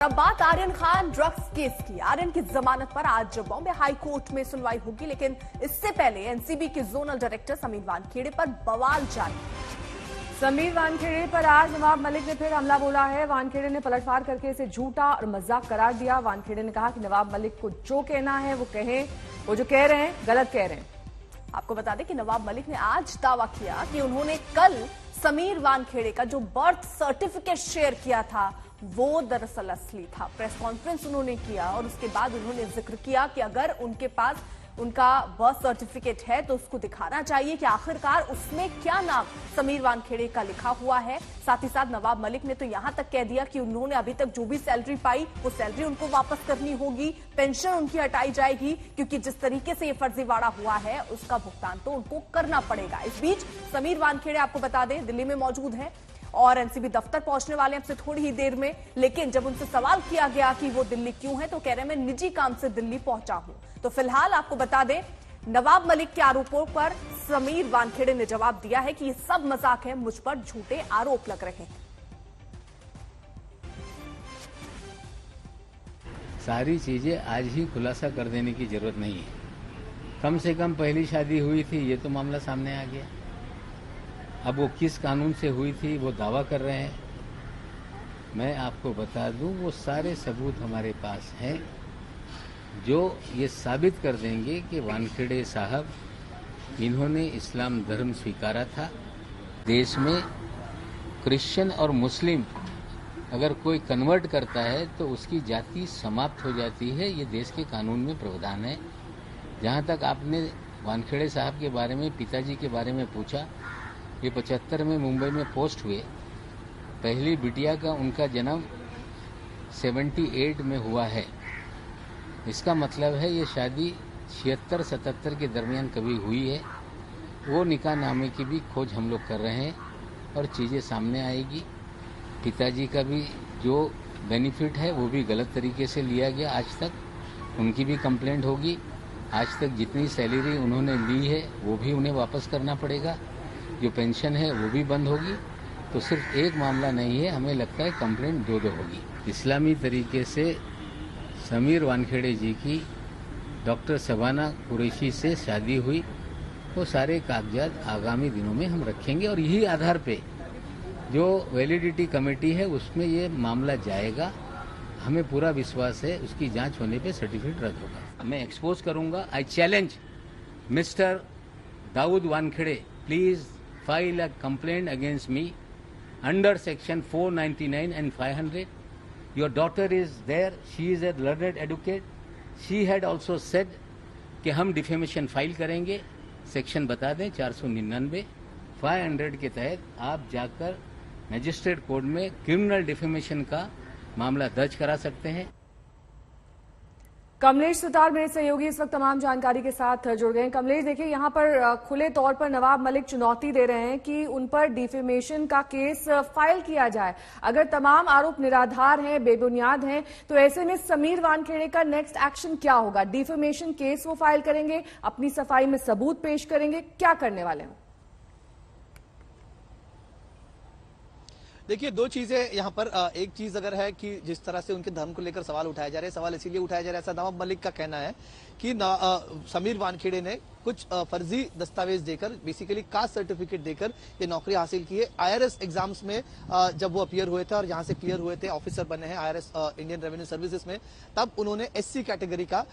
अब बात Aryan Khan drugs case की। आर्यन की जमानत पर आज बॉम्बे हाई कोर्ट में सुनवाई होगी, लेकिन इससे पहले एनसीबी के जोनल डायरेक्टर समीर वानखेड़े पर बवाल जारी। समीर वानखेड़े पर आज नवाब मलिक ने फिर हमला बोला है। वानखेड़े ने पलटवार करके इसे झूठा और मजाक करार दिया। वानखेड़े ने कहा कि नवाब मलिक को जो कहना है वो कहें, वो जो कह रहे हैं गलत कह रहे हैं। आपको बता दें कि नवाब मलिक ने आज दावा किया कि उन्होंने कल समीर वानखेड़े का जो बर्थ सर्टिफिकेट शेयर किया था वो दरअसल असली था। प्रेस कॉन्फ्रेंस उन्होंने किया और उसके बाद उन्होंने जिक्र किया कि अगर उनके पास उनका बर्थ सर्टिफिकेट है तो उसको दिखाना चाहिए कि आखिरकार उसमें क्या नाम समीर वानखेड़े का लिखा हुआ है। साथ ही साथ नवाब मलिक ने तो यहां तक कह दिया कि उन्होंने अभी तक जो भी सैलरी पाई वो सैलरी उनको वापस करनी होगी, पेंशन उनकी हटाई जाएगी, क्योंकि जिस तरीके से ये फर्जीवाड़ा हुआ है उसका भुगतान तो उनको करना पड़ेगा। इस बीच समीर वानखेड़े आपको बता दें दिल्ली में मौजूद है और एनसीबी दफ्तर पहुंचने वाले हैं अब से थोड़ी ही देर में। लेकिन जब उनसे सवाल किया गया कि वो दिल्ली क्यों है तो कह रहे हैं मैं निजी काम से दिल्ली पहुंचा हूं। तो फिलहाल आपको बता दें नवाब मलिक के आरोपों पर समीर वानखेड़े ने जवाब दिया है कि ये सब मजाक है, मुझ पर झूठे आरोप लग रहे हैं। सारी चीजें आज ही खुलासा कर देने की जरूरत नहीं है। कम से कम पहली शादी हुई थी ये तो मामला सामने आ गया। अब वो किस कानून से हुई थी वो दावा कर रहे हैं। मैं आपको बता दूं वो सारे सबूत हमारे पास हैं जो ये साबित कर देंगे कि वानखेड़े साहब इन्होंने इस्लाम धर्म स्वीकारा था। देश में क्रिश्चियन और मुस्लिम अगर कोई कन्वर्ट करता है तो उसकी जाति समाप्त हो जाती है। ये देश के कानून में प्रावधान है। जहाँ तक आपने वानखेड़े साहब के बारे में, पिताजी के बारे में पूछा, ये 75 में मुंबई में पोस्ट हुए। पहली बिटिया का उनका जन्म 78 में हुआ है। इसका मतलब है ये शादी 76-77 के दरमियान कभी हुई है। वो निकाह नामे की भी खोज हम लोग कर रहे हैं और चीज़ें सामने आएगी। पिताजी का भी जो बेनिफिट है वो भी गलत तरीके से लिया गया आज तक, उनकी भी कंप्लेंट होगी। आज तक जितनी सैलरी उन्होंने ली है वो भी उन्हें वापस करना पड़ेगा। जो पेंशन है वो भी बंद होगी। तो सिर्फ एक मामला नहीं है, हमें लगता है कंप्लेंट दो होगी। इस्लामी तरीके से समीर वानखेड़े जी की डॉक्टर शबाना कुरैशी से शादी हुई। वो सारे कागजात आगामी दिनों में हम रखेंगे और यही आधार पे जो वैलिडिटी कमेटी है उसमें ये मामला जाएगा। हमें पूरा विश्वास है उसकी जांच होने पे सर्टिफिकेट रद्द होगा। मैं एक्सपोज करूंगा। I challenge mister Dawood Wankhede, please file a complaint against me under section 499 and 500. Your daughter is there, she is a learned advocate. She had also said कि हम डिफेमेशन फाइल करेंगे। सेक्शन बता दें 499 500 के तहत आप जाकर मजिस्ट्रेट कोर्ट में क्रिमिनल डिफेमेशन का मामला दर्ज करा सकते हैं। कमलेश सुतार मेरे सहयोगी इस वक्त तमाम जानकारी के साथ जुड़ गए हैं। कमलेश, देखिए यहाँ पर खुले तौर पर नवाब मलिक चुनौती दे रहे हैं कि उन पर डिफेमेशन का केस फाइल किया जाए। अगर तमाम आरोप निराधार हैं, बेबुनियाद हैं, तो ऐसे में समीर वानखेड़े का नेक्स्ट एक्शन क्या होगा? डिफेमेशन केस वो फाइल करेंगे, अपनी सफाई में सबूत पेश करेंगे, क्या करने वाले हैं? देखिए, दो चीजें यहाँ पर एक चीज अगर है कि जिस तरह से उनके धर्म को लेकर सवाल उठाए जा रहे हैं, सवाल इसीलिए उठाया जा रहा है, ऐसा नवाब मलिक का कहना है कि समीर वानखेड़े ने कुछ फर्जी दस्तावेज देकर, बेसिकली कास्ट सर्टिफिकेट देकर ये नौकरी हासिल की है। आईआरएस एग्जाम्स में जब वो अपीयर हुए थे और यहाँ से क्लियर हुए थे, ऑफिसर बने हैं आईआरएस इंडियन रेवेन्यू सर्विसेज में, तब उन्होंने एससी कैटेगरी का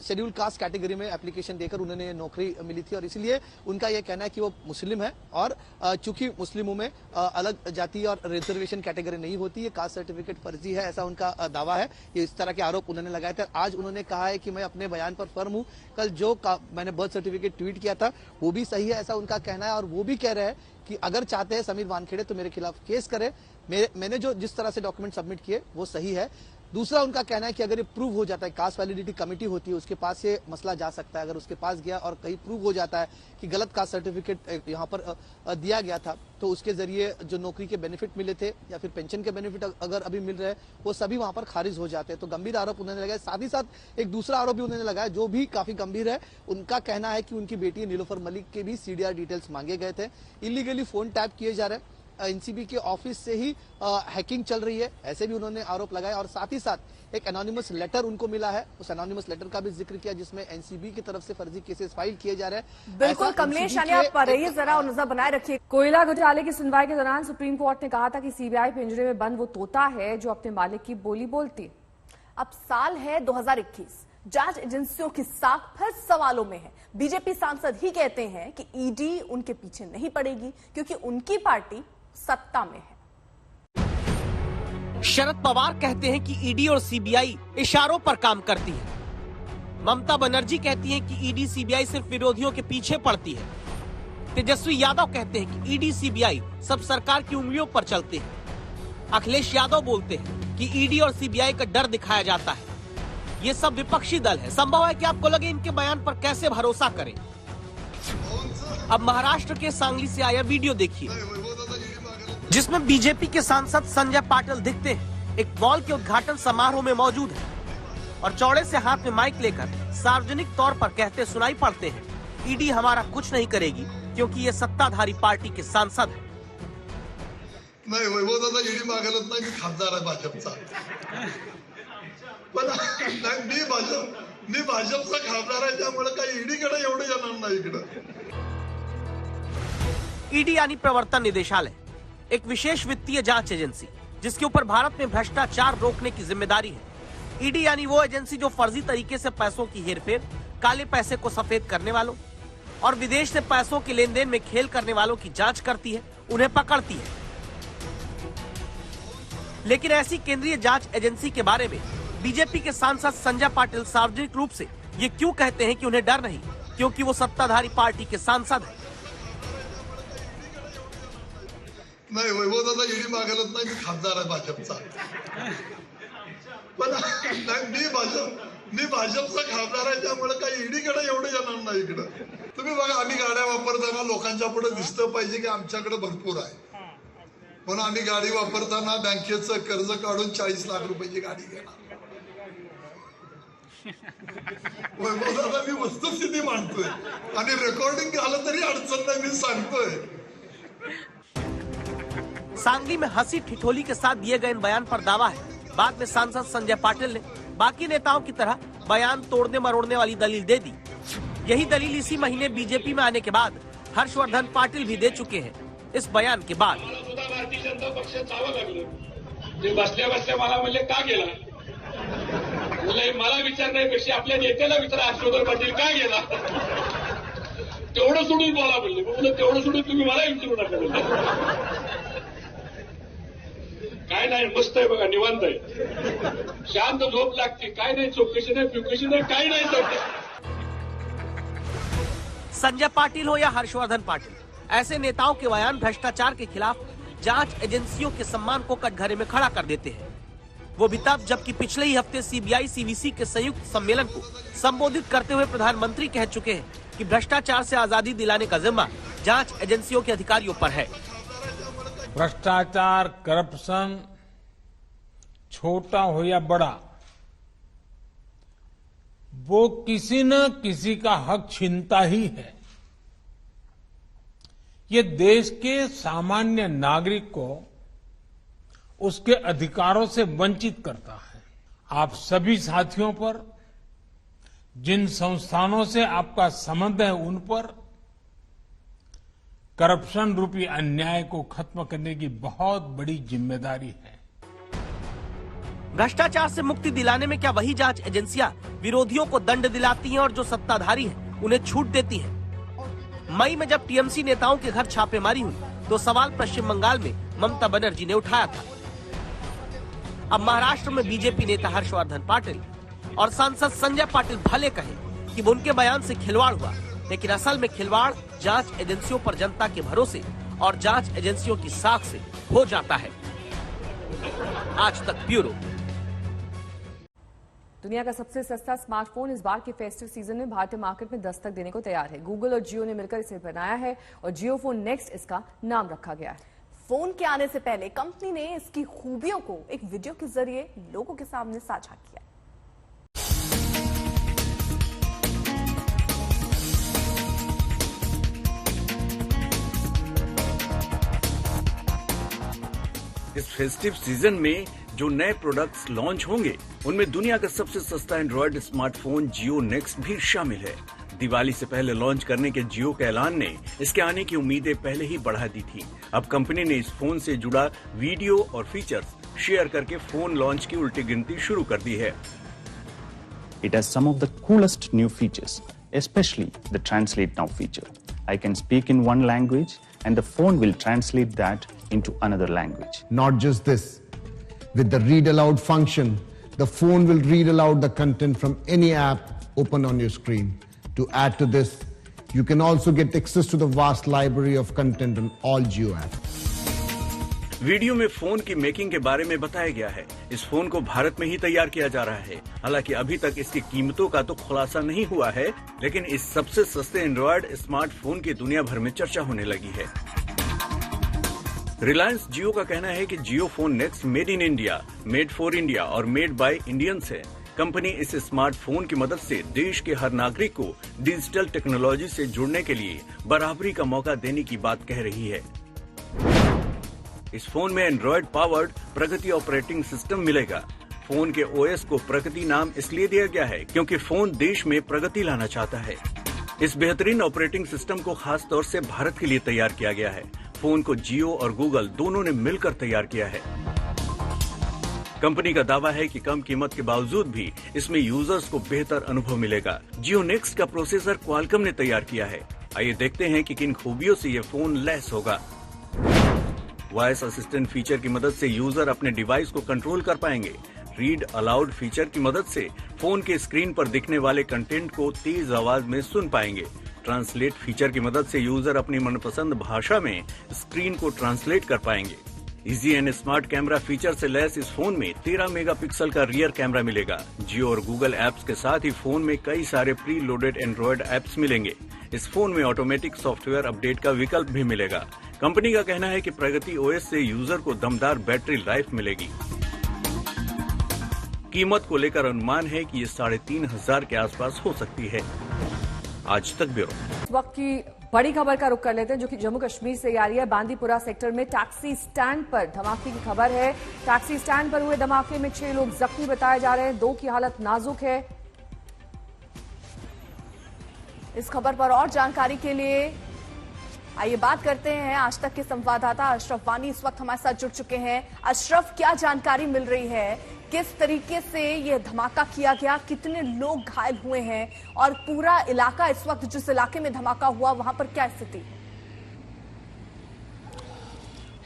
शेड्यूल कास्ट कैटेगरी में एप्लीकेशन देकर उन्होंने नौकरी मिली थी। और इसलिए उनका यह कहना है कि वो मुस्लिम है और चूंकि मुस्लिमों में अलग जाति और रिजर्वेशन कैटेगरी नहीं होती, ये कास्ट सर्टिफिकेट फर्जी है, ऐसा उनका दावा है। ये इस तरह के आरोप उन्होंने लगाए थे। आज उन्होंने कहा है कि मैं अपने बयान पर फर्म हूं। कल जो मैंने बर्थ सर्टिफिकेट ट्वीट किया था वो भी सही है, ऐसा उनका कहना है। और वो भी कह रहे हैं कि अगर चाहते हैं समीर वानखेड़े तो मेरे खिलाफ केस करें, मैंने जो जिस तरह से डॉक्यूमेंट सबमिट किए वो सही है। दूसरा उनका कहना है कि अगर ये प्रूव हो जाता है, कास्ट वैलिडिटी कमेटी होती है उसके पास ये मसला जा सकता है। अगर उसके पास गया और कहीं प्रूव हो जाता है कि गलत कास्ट सर्टिफिकेट यहाँ पर दिया गया था तो उसके जरिए जो नौकरी के बेनिफिट मिले थे या फिर पेंशन के बेनिफिट अगर अभी मिल रहे हैं वो सभी वहां पर खारिज हो जाते हैं। तो गंभीर आरोप उन्होंने लगाया। साथ ही साथ एक दूसरा आरोप भी उन्होंने लगाया जो भी काफी गंभीर है। उनका कहना है कि उनकी बेटी नीलोफर मलिक के भी सीडीआर डिटेल्स मांगे गए थे, इलीगली फोन टैप किए जा रहे हैं। एनसीबी के ऑफिस से ही हैकिंग चल रही है, ऐसे भी उन्होंने आरोप लगाया। और साथ ही साथ एक एनोनिमस लेटर उनको मिला है, उस एनोनिमस लेटर का भी जिक्र किया जिसमें एनसीबी की तरफ से फर्जी केसेस फाइल किए जा रहे हैं। बिल्कुल कमलेश, यानी आप रहिए जरा और नजर बनाए रखिए। कोयला घोटाले की सुनवाई के दौरान सुप्रीम कोर्ट ने कहा था कि सीबीआई पिंजरे में बंद वो तोता है जो अपने मालिक की बोली बोलती। अब साल है 2021, जांच एजेंसियों की साख फिर सवालों में है। बीजेपी सांसद ही कहते हैं कि ईडी उनके पीछे नहीं पड़ेगी क्योंकि उनकी पार्टी सत्ता में है। शरद पवार कहते हैं कि ईडी और सीबीआई इशारों पर काम करती है। ममता बनर्जी कहती हैं कि ईडी सीबीआई सिर्फ विरोधियों के पीछे पड़ती है। तेजस्वी यादव कहते हैं कि ईडी सीबीआई सब सरकार की उंगलियों पर चलते हैं। अखिलेश यादव बोलते हैं कि ईडी और सीबीआई का डर दिखाया जाता है। ये सब विपक्षी दल है। संभव है कि आपको लगे इनके बयान पर कैसे भरोसा करें। अब महाराष्ट्र के सांगली से आया वीडियो देखिए, जिसमें बीजेपी के सांसद संजय पाटिल दिखते हैं। एक मॉल के उद्घाटन समारोह में मौजूद है और चौड़े से हाथ में माइक लेकर सार्वजनिक तौर पर कहते सुनाई पड़ते हैं, ईडी हमारा कुछ नहीं करेगी क्योंकि ये सत्ताधारी पार्टी के सांसद है। नाही वैभवदादा ईडी मागायलाच नाही, मी खासदार आहे भाजपचा, पण मी भाजपचा खासदार आहे, त्यामुळे काही ईडीकडे एवढे येणार नाही इकडे। ईडी यानी प्रवर्तन निदेशालय, एक विशेष वित्तीय जांच एजेंसी जिसके ऊपर भारत में भ्रष्टाचार रोकने की जिम्मेदारी है। ईडी यानी वो एजेंसी जो फर्जी तरीके से पैसों की हेरफेर, काले पैसे को सफेद करने वालों और विदेश से पैसों के लेन देन में खेल करने वालों की जांच करती है, उन्हें पकड़ती है। लेकिन ऐसी केंद्रीय जांच एजेंसी के बारे में बीजेपी के सांसद संजय पाटिल सार्वजनिक रूप से ये क्यों कहते हैं कि उन्हें डर नहीं, क्योंकि वो सत्ताधारी पार्टी के सांसद हैं। नाही वैभवदादा ईडी मागायलाच नाही, मी खासदार आहे भाजपचा, पण मी भाजपचा खासदार आहे, त्यामुळे काही ईडीकडे एवढे येणार नाही इकडे। तुम्ही बघा, आम्ही गाड्या वापरताना लोकांच्या पुढे दिसलं पाहिजे की आमच्याकडे भरपूर आहे, म्हणून आम्ही गाडी वापरताना बँकेचं कर्ज काढून 40 लाख रुपयाची गाडी घेणार। वैभवदादा मी वस्तुस्थिती मांडतोय आणि रेकॉर्डिंग झालं तरी अडचण नाही, मी सांगतोय। सांगली में हंसी ठिठोली के साथ दिए गए इन बयान पर दावा है। बाद में सांसद संजय पाटिल ने बाकी नेताओं की तरह बयान तोड़ने मरोड़ने वाली दलील दे दी। यही दलील इसी महीने बीजेपी में आने के बाद हर्षवर्धन पाटिल भी दे चुके हैं। इस बयान के बाद भारतीय जनता पक्षात जावं लागलं, ते बसल्या बसल्या मला म्हणले का गेला, मला विचारण्यापेक्षा आपल्या नेत्याला विचारा हर्षवर्धन पाटील का गेला, तेवढं सोडून बोला म्हणले। तेवढं सोडून तुम्ही मला विचारू नका म्हणले। काय नाही, मस्त आहे बघा, निवांत आहे, शांत झोप लागते, काय नाही, चौकशी नाही, फ्युकशी नाही, काय नाही सध्या। संजय पाटिल हो या हर्षवर्धन पाटिल, ऐसे नेताओं के बयान भ्रष्टाचार के खिलाफ जांच एजेंसियों के सम्मान को कटघरे में खड़ा कर देते हैं। वो भी तब जबकि पिछले ही हफ्ते सीबीआई सीवीसी के संयुक्त सम्मेलन को संबोधित करते हुए प्रधानमंत्री कह चुके हैं कि भ्रष्टाचार से आजादी दिलाने का जिम्मा जांच एजेंसियों के अधिकारियों पर है। भ्रष्टाचार, करप्शन, छोटा हो या बड़ा, वो किसी न किसी का हक छीनता ही है। ये देश के सामान्य नागरिक को उसके अधिकारों से वंचित करता है। आप सभी साथियों पर, जिन संस्थानों से आपका संबंध है, उन पर करप्शन रूपी अन्याय को खत्म करने की बहुत बड़ी जिम्मेदारी है। भ्रष्टाचार से मुक्ति दिलाने में क्या वही जांच एजेंसियां विरोधियों को दंड दिलाती हैं और जो सत्ताधारी हैं उन्हें छूट देती हैं? मई में जब टीएमसी नेताओं के घर छापेमारी हुई तो सवाल पश्चिम बंगाल में ममता बनर्जी ने उठाया था। अब महाराष्ट्र में बीजेपी नेता हर्षवर्धन पाटिल और सांसद संजय पाटिल भले कहें कि उनके बयान से खिलवाड़ हुआ, लेकिन असल में खिलवाड़ जांच एजेंसियों पर जनता के भरोसे और जांच एजेंसियों की साख से हो जाता है। आज तक ब्यूरो। दुनिया का सबसे सस्ता स्मार्टफोन इस बार के फेस्टिव सीजन में भारतीय मार्केट में दस्तक देने को तैयार है। गूगल और जियो ने मिलकर इसे बनाया है और जियो फोन नेक्स्ट इसका नाम रखा गया है। फोन के आने से पहले कंपनी ने इसकी खूबियों को एक वीडियो के जरिए लोगों के सामने साझा किया। इस फेस्टिव सीजन में जो नए प्रोडक्ट्स लॉन्च होंगे उनमें दुनिया का सबसे सस्ता एंड्रॉयड स्मार्टफोन जियो नेक्स्ट भी शामिल है। दिवाली से पहले लॉन्च करने के जियो के ऐलान ने इसके आने की उम्मीदें पहले ही बढ़ा दी थी। अब कंपनी ने इस फोन से जुड़ा वीडियो और फीचर्स शेयर करके फोन लॉन्च की उल्टी गिनती शुरू कर दी है। It has some of the coolest new features, especially the Translate Now feature. I can speak in one language and the phone will translate that into another language. Not just this, with the read aloud function, the phone will read aloud the content from any app open on your screen. To add to this, you can also get access to the vast library of content on all Jio apps. Video में phone की making के बारे में बताया गया है। इस phone को भारत में ही तैयार किया जा रहा है। हालांकि अभी तक इसकी कीमतों का तो खुलासा नहीं हुआ है, लेकिन इस सबसे सस्ते एंड्रॉयड स्मार्टफोन की दुनिया भर में चर्चा होने लगी है। रिलायंस जियो का कहना है कि Jio phone next made in India, made for India और मेड बाय इंडियंस है। कंपनी इस स्मार्टफोन की मदद से देश के हर नागरिक को डिजिटल टेक्नोलॉजी से जुड़ने के लिए बराबरी का मौका देने की बात कह रही है। इस फोन में एंड्रॉयड पावर्ड प्रगति ऑपरेटिंग सिस्टम मिलेगा। फोन के ओएस को प्रगति नाम इसलिए दिया गया है क्योंकि फोन देश में प्रगति लाना चाहता है। इस बेहतरीन ऑपरेटिंग सिस्टम को खास तौर से भारत के लिए तैयार किया गया है। फोन को जियो और गूगल दोनों ने मिलकर तैयार किया है। कंपनी का दावा है कि कम कीमत के बावजूद भी इसमें यूजर्स को बेहतर अनुभव मिलेगा। जियो नेक्स्ट का प्रोसेसर क्वालकॉम ने तैयार किया है। आइए देखते हैं कि किन खूबियों से ये फोन लैस होगा। वॉइस असिस्टेंट फीचर की मदद से यूजर अपने डिवाइस को कंट्रोल कर पाएंगे। रीड अलाउड फीचर की मदद से फोन के स्क्रीन पर दिखने वाले कंटेंट को तेज आवाज में सुन पाएंगे। ट्रांसलेट फीचर की मदद से यूजर अपनी मनपसंद भाषा में स्क्रीन को ट्रांसलेट कर पाएंगे। Easy and smart camera feature से लैस इस फोन में 13 मेगापिक्सल का रियर कैमरा मिलेगा। जियो और गूगल एप्स के साथ ही फोन में कई सारे प्री लोडेड एंड्रॉयड एप्स मिलेंगे। इस फोन में ऑटोमेटिक सॉफ्टवेयर अपडेट का विकल्प भी मिलेगा। कंपनी का कहना है कि प्रगति ओएस से यूजर को दमदार बैटरी लाइफ मिलेगी। कीमत को लेकर अनुमान है कि ये 3,500 के आसपास हो सकती है। आज तक ब्यूरो। वक्त की बड़ी खबर का रुख कर लेते हैं जो कि जम्मू कश्मीर से आ रही है। बांदीपुरा सेक्टर में टैक्सी स्टैंड पर धमाके की खबर है। टैक्सी स्टैंड पर हुए धमाके में 6 लोग जख्मी बताए जा रहे हैं, 2 की हालत नाजुक है। इस खबर पर और जानकारी के लिए आइए बात करते हैं आज तक के संवाददाता अशरफ वानी इस वक्त हमारे साथ जुड़ चुके हैं। अशरफ, क्या जानकारी मिल रही है, किस तरीके से यह धमाका किया गया, कितने लोग घायल हुए हैं और पूरा इलाका इस वक्त जिस इलाके में धमाका हुआ वहां पर क्या स्थिति?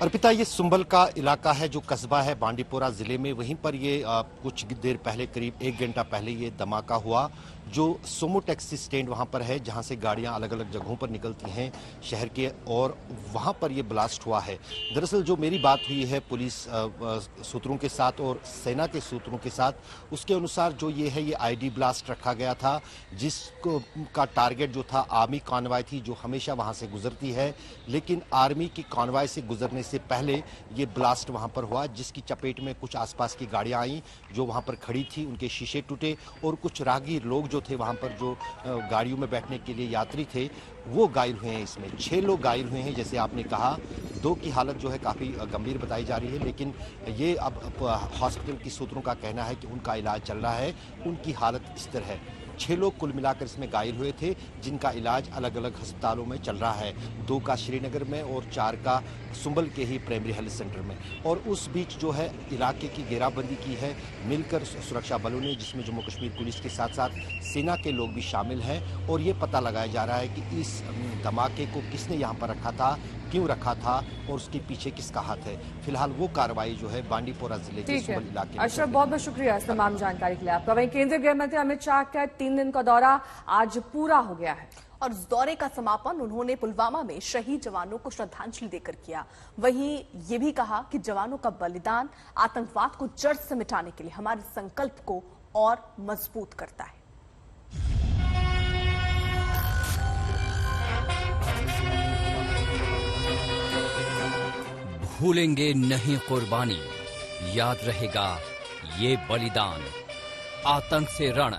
अर्पिता, ये सुंबल का इलाका है जो कस्बा है बांडीपुरा जिले में। वहीं पर ये कुछ देर पहले, करीब 1 घंटा पहले ये धमाका हुआ। जो सोमो टैक्सी स्टैंड वहां पर है जहां से गाड़ियां अलग अलग जगहों पर निकलती हैं शहर के, और वहां पर ये ब्लास्ट हुआ है। दरअसल जो मेरी बात हुई है पुलिस सूत्रों के साथ और सेना के सूत्रों के साथ, उसके अनुसार जो ये है ये आईडी ब्लास्ट रखा गया था, जिसको का टारगेट जो था आर्मी कॉन्वॉय थी जो हमेशा वहां से गुजरती है। लेकिन आर्मी की कॉन्वॉय से गुजरने से पहले ये ब्लास्ट वहां पर हुआ, जिसकी चपेट में कुछ आसपास की गाड़ियां आई जो वहां पर खड़ी थी, उनके शीशे टूटे और कुछ राहगीर लोग जो थे वहां पर, जो गाड़ियों में बैठने के लिए यात्री थे, वो घायल हुए हैं। इसमें 6 लोग घायल हुए हैं जैसे आपने कहा। 2 की हालत जो है काफी गंभीर बताई जा रही है, लेकिन ये अब हॉस्पिटल की सूत्रों का कहना है कि उनका इलाज चल रहा है, उनकी हालत स्थिर है। 6 लोग कुल मिलाकर इसमें घायल हुए थे जिनका इलाज अलग अलग अस्पतालों में चल रहा है। 2 का श्रीनगर में और 4 का सुंबल के ही प्राइमरी हेल्थ सेंटर में। और उस बीच जो है इलाके की घेराबंदी की है मिलकर सुरक्षा बलों ने, जिसमें जम्मू कश्मीर पुलिस के साथ साथ सेना के लोग भी शामिल हैं। और ये पता लगाया जा रहा है कि इस धमाके को किसने यहाँ पर रखा था, क्यों रखा था और उसके पीछे किसका हाथ है। फिलहाल वो कार्रवाई जो है बांडीपोरा जिले के सुंबल इलाके में। अशरफ, बहुत बहुत शुक्रिया इस तमाम जानकारी के लिए आपका। वहीं केंद्रीय गृह मंत्री अमित शाह का 3 दिन का दौरा आज पूरा हो गया है और उस दौरे का समापन उन्होंने पुलवामा में शहीद जवानों को श्रद्धांजलि देकर किया। वहीं ये भी कहा कि जवानों का बलिदान आतंकवाद को जड़ से मिटाने के लिए हमारे संकल्प को और मजबूत करता है। भूलेंगे नहीं कुर्बानी, याद रहेगा ये बलिदान। आतंक से रण,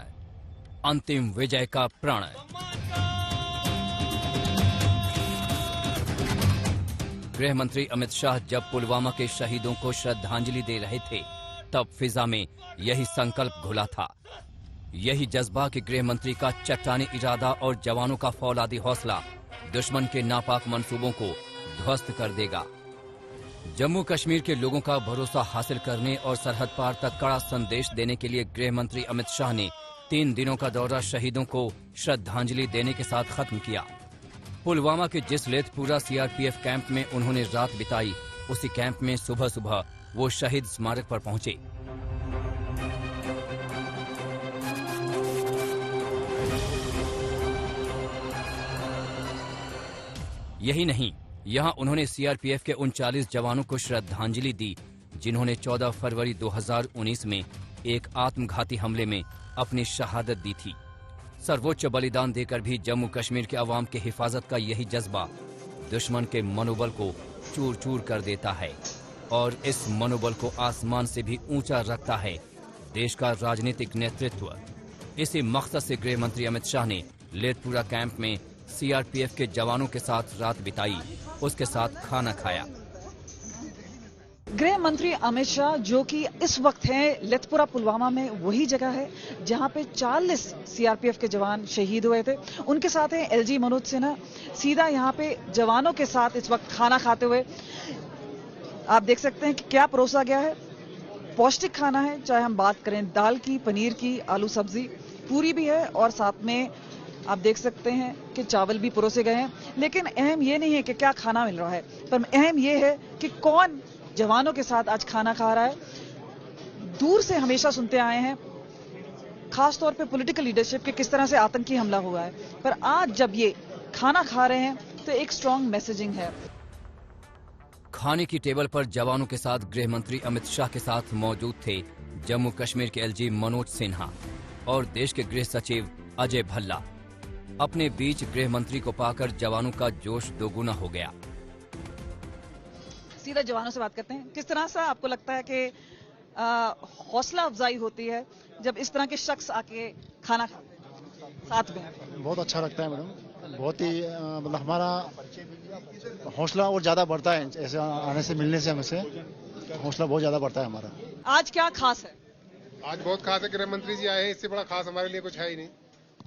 अंतिम विजय का प्रण। गृह मंत्री अमित शाह जब पुलवामा के शहीदों को श्रद्धांजलि दे रहे थे, तब फिजा में यही संकल्प घुला था। यही जज्बा कि गृह मंत्री का चट्टानी इरादा और जवानों का फौलादी हौसला दुश्मन के नापाक मंसूबों को ध्वस्त कर देगा। जम्मू कश्मीर के लोगों का भरोसा हासिल करने और सरहद पार तक कड़ा संदेश देने के लिए गृह मंत्री अमित शाह ने 3 दिनों का दौरा शहीदों को श्रद्धांजलि देने के साथ खत्म किया। पुलवामा के जिस लेथपुरा सीआरपीएफ कैंप में उन्होंने रात बिताई, उसी कैंप में सुबह सुबह वो शहीद स्मारक पर पहुंचे। यही नहीं, यहां उन्होंने सीआरपीएफ के 39 जवानों को श्रद्धांजलि दी, जिन्होंने 14 फरवरी 2019 में एक आत्मघाती हमले में अपनी शहादत दी थी। सर्वोच्च बलिदान देकर भी जम्मू कश्मीर के अवाम के हिफाजत का यही जज्बा दुश्मन के मनोबल को चूर चूर कर देता है और इस मनोबल को आसमान से भी ऊंचा रखता है देश का राजनीतिक नेतृत्व। इसी मकसद से गृह मंत्री अमित शाह ने लेथपुरा कैंप में सीआरपीएफ के जवानों के साथ रात बिताई, उसके साथ खाना खाया। गृह मंत्री अमित शाह जो कि इस वक्त हैं लेथपुरा पुलवामा में, वही जगह है जहां पे 40 सीआरपीएफ के जवान शहीद हुए थे। उनके साथ हैं एलजी मनोज सिन्हा, सीधा यहां पे जवानों के साथ इस वक्त खाना खाते हुए। आप देख सकते हैं कि क्या परोसा गया है, पौष्टिक खाना है। चाहे हम बात करें दाल की, पनीर की, आलू सब्जी, पूरी भी है और साथ में आप देख सकते हैं कि चावल भी परोसे गए हैं। लेकिन अहम ये नहीं है कि क्या खाना मिल रहा है, पर अहम ये है कि कौन जवानों के साथ आज खाना खा रहा है। दूर से हमेशा सुनते आए हैं, खासतौर पे पॉलिटिकल लीडरशिप के किस तरह से आतंकी हमला हुआ है, पर आज जब ये खाना खा रहे हैं तो एक स्ट्रांग मैसेजिंग है। खाने की टेबल पर जवानों के साथ गृह मंत्री अमित शाह के साथ मौजूद थे जम्मू कश्मीर के एलजी मनोज सिन्हा और देश के गृह सचिव अजय भल्ला। अपने बीच गृह मंत्री को पाकर जवानों का जोश दोगुना हो गया। सीधा जवानों से बात करते हैं, किस तरह से आपको लगता है कि हौसला अफजाई होती है जब इस तरह के शख्स आके खाना खाते हैं साथ में? बहुत अच्छा लगता है मैडम, बहुत ही मतलब हमारा हौसला और ज्यादा बढ़ता है ऐसे आने से, मिलने से हमसे हौसला बहुत ज्यादा बढ़ता है हमारा। आज क्या खास है? आज बहुत खास है, गृह मंत्री जी आए हैं, इससे बड़ा खास हमारे लिए कुछ है ही नहीं।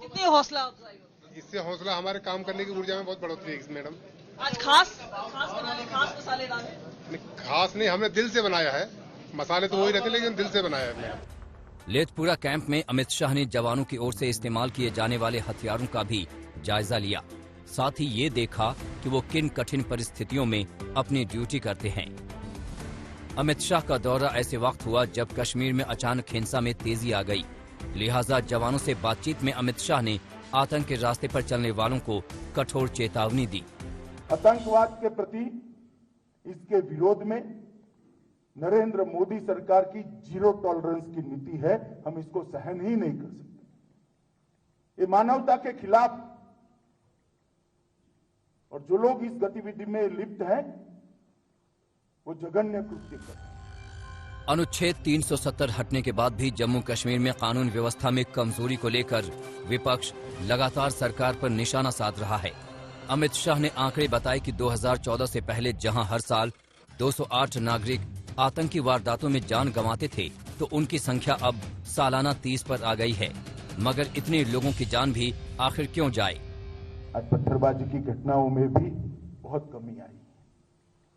कितनी हौसला अफजाई होती है? इससे हौसला, हमारे काम करने की ऊर्जा में बहुत बढ़ोतरी है मैडम। आज खास बनाने, खास मसाले डाले? खास नहीं, हमने दिल से बनाया है। मसाले तो वही रहते लेकिन दिल से बनाया है मैडम। लेथपुरा कैंप में अमित शाह ने जवानों की ओर से इस्तेमाल किए जाने वाले हथियारों का भी जायजा लिया। साथ ही ये देखा कि वो किन कठिन परिस्थितियों में अपनी ड्यूटी करते हैं। अमित शाह का दौरा ऐसे वक्त हुआ जब कश्मीर में अचानक हिंसा में तेजी आ गई। लिहाजा जवानों से बातचीत में अमित शाह ने आतंक के रास्ते पर चलने वालों को कठोर चेतावनी दी। आतंकवाद के प्रति इसके विरोध में नरेंद्र मोदी सरकार की जीरो टॉलरेंस की नीति है, हम इसको सहन ही नहीं कर सकते। ये मानवता के खिलाफ, और जो लोग इस गतिविधि में लिप्त हैं वो जघन्य कृत्य करते हैं। अनुच्छेद 370 हटने के बाद भी जम्मू कश्मीर में कानून व्यवस्था में कमजोरी को लेकर विपक्ष लगातार सरकार पर निशाना साध रहा है। अमित शाह ने आंकड़े बताए कि 2014 से पहले जहां हर साल 208 नागरिक आतंकी वारदातों में जान गंवाते थे, तो उनकी संख्या अब सालाना 30 पर आ गई है। मगर इतने लोगों की जान भी आखिर क्यों जाए? आज पत्थरबाजी की घटनाओं में भी बहुत कमी आई,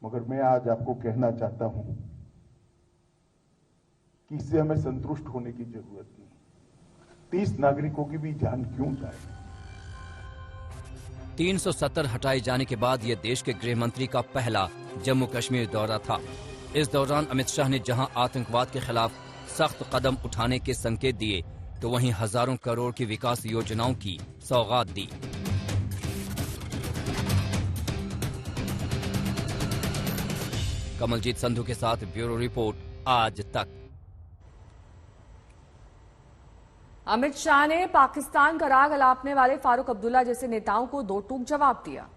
मगर मैं आज आपको कहना चाहता हूं कि इससे हमें संतुष्ट होने की जरूरत नहीं। 30 नागरिकों की भी जान क्यों जाए? 370 हटाए जाने के बाद यह देश के गृह मंत्री का पहला जम्मू कश्मीर दौरा था। इस दौरान अमित शाह ने जहां आतंकवाद के खिलाफ सख्त कदम उठाने के संकेत दिए, तो वहीं हजारों करोड़ की विकास योजनाओं की सौगात दी। कमलजीत संधू के साथ ब्यूरो रिपोर्ट, आज तक। अमित शाह ने पाकिस्तान का राग अलापने वाले फारूक अब्दुल्ला जैसे नेताओं को दो टूक जवाब दिया।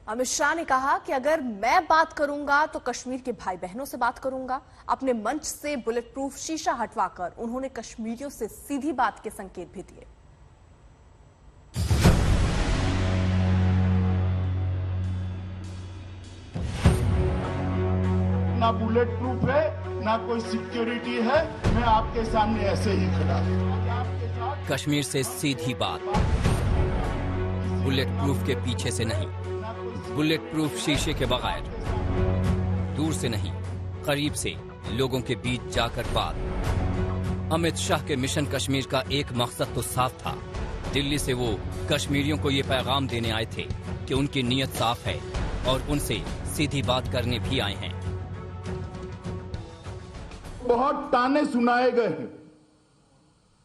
अमित शाह ने कहा कि अगर मैं बात करूंगा तो कश्मीर के भाई बहनों से बात करूंगा। अपने मंच से बुलेट प्रूफ शीशा हटवाकर उन्होंने कश्मीरियों से सीधी बात के संकेत भी दिए। ना बुलेट प्रूफ है, ना कोई सिक्योरिटी है। मैं आपके सामने ऐसे ही खड़ा हूं। कश्मीर से सीधी बात, बुलेट प्रूफ के पीछे से नहीं, बुलेट प्रूफ शीशे के बगैर, दूर से नहीं करीब से लोगों के बीच जाकर बात। अमित शाह के मिशन कश्मीर का एक मकसद तो साफ था। दिल्ली से वो कश्मीरियों को ये पैगाम देने आए थे कि उनकी नीयत साफ है और उनसे सीधी बात करने भी आए हैं। बहुत ताने सुनाए गए हैं,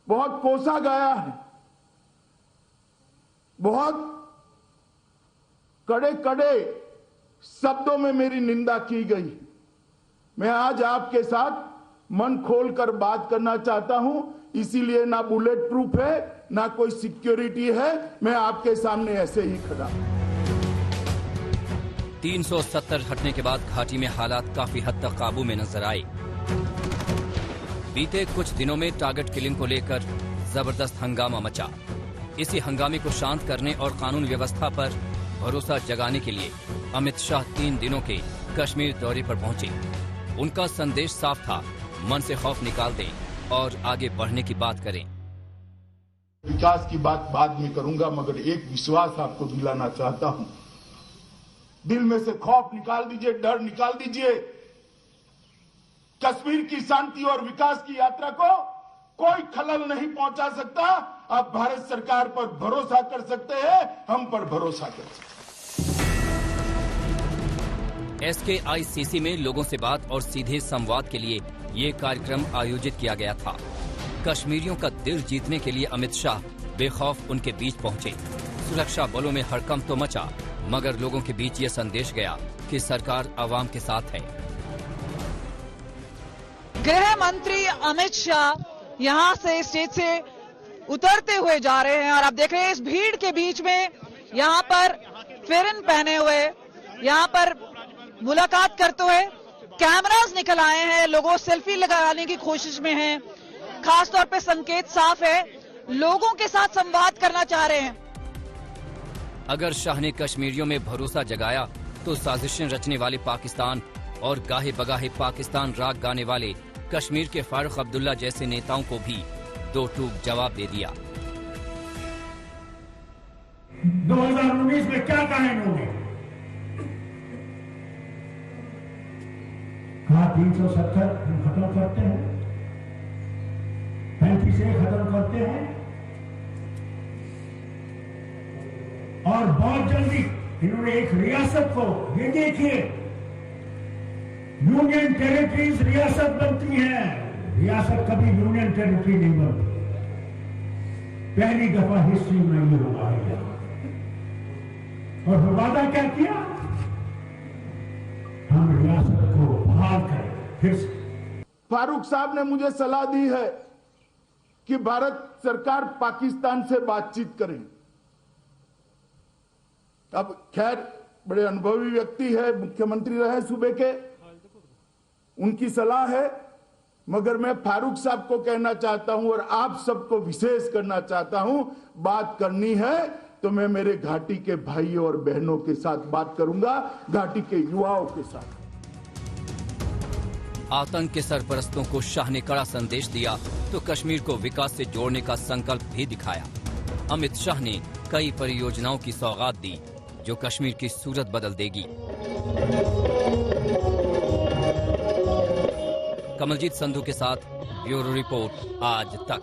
बहुत कोसा गया है, बहुत कड़े कड़े शब्दों में मेरी निंदा की गई। मैं आज आपके साथ मन खोलकर बात करना चाहता हूं, इसीलिए ना बुलेट प्रूफ है, ना कोई सिक्योरिटी है। मैं आपके सामने ऐसे ही खड़ा हूं। 370 हटने के बाद घाटी में हालात काफी हद तक काबू में नजर आए। बीते कुछ दिनों में टारगेट किलिंग को लेकर जबरदस्त हंगामा मचा। इसी हंगामे को शांत करने और कानून व्यवस्था पर भरोसा जगाने के लिए अमित शाह 3 दिनों के कश्मीर दौरे पर पहुंचे। उनका संदेश साफ था, मन से खौफ निकाल दें और आगे बढ़ने की बात करें। विकास की बात बाद में करूंगा, मगर एक विश्वास आपको दिलाना चाहता हूं। दिल में से खौफ निकाल दीजिए, डर निकाल दीजिए। कश्मीर की शांति और विकास की यात्रा को कोई खलल नहीं पहुंचा सकता। आप भारत सरकार पर भरोसा कर सकते हैं, हम पर भरोसा कर सकते हैं। SKICC में लोगों से बात और सीधे संवाद के लिए ये कार्यक्रम आयोजित किया गया था। कश्मीरियों का दिल जीतने के लिए अमित शाह बेखौफ उनके बीच पहुंचे। सुरक्षा बलों में हड़कंप तो मचा, मगर लोगों के बीच ये संदेश गया कि सरकार आवाम के साथ है। गृह मंत्री अमित शाह यहां से स्टेज से उतरते हुए जा रहे हैं और आप देख रहे हैं इस भीड़ के बीच में यहां पर फेरन पहने हुए यहां पर मुलाकात करते हुए कैमरास निकल आए हैं। लोगों सेल्फी लगाने की कोशिश में हैं। खास तौर पे संकेत साफ है, लोगों के साथ संवाद करना चाह रहे हैं। अगर शाह ने कश्मीरियों में भरोसा जगाया तो साजिशें रचने वाले पाकिस्तान और गाहे बगाहे पाकिस्तान राग गाने वाले कश्मीर के फारूक अब्दुल्ला जैसे नेताओं को भी दो टूक जवाब दे दिया। 2019 में क्या कहा इन्होंने? कहा 370 हम खत्म करते हैं, 35 खत्म करते हैं और बहुत जल्दी इन्होंने एक रियासत को, ये देखिए यूनियन टेरिटरीज रियासत बनती है। रियासत कभी यूनियन टेरिटरी नहीं बनती। पहली दफा हिस्ट्री में ये हुआ है। और वादा क्या किया? हम रियासत को बहाल करें फिर से। फारूक साहब ने मुझे सलाह दी है कि भारत सरकार पाकिस्तान से बातचीत करे। अब खैर बड़े अनुभवी व्यक्ति है, मुख्यमंत्री रहे सूबे के, उनकी सलाह है, मगर मैं फारूक साहब को कहना चाहता हूं और आप सबको विशेष करना चाहता हूं, बात करनी है तो मैं मेरे घाटी के भाइयों और बहनों के साथ बात करूंगा, घाटी के युवाओं के साथ। आतंक के सरपरस्तों को शाह ने कड़ा संदेश दिया तो कश्मीर को विकास से जोड़ने का संकल्प भी दिखाया। अमित शाह ने कई परियोजनाओं की सौगात दी जो कश्मीर की सूरत बदल देगी। कमलजीत संधू के साथ ब्यूरो रिपोर्ट आज तक।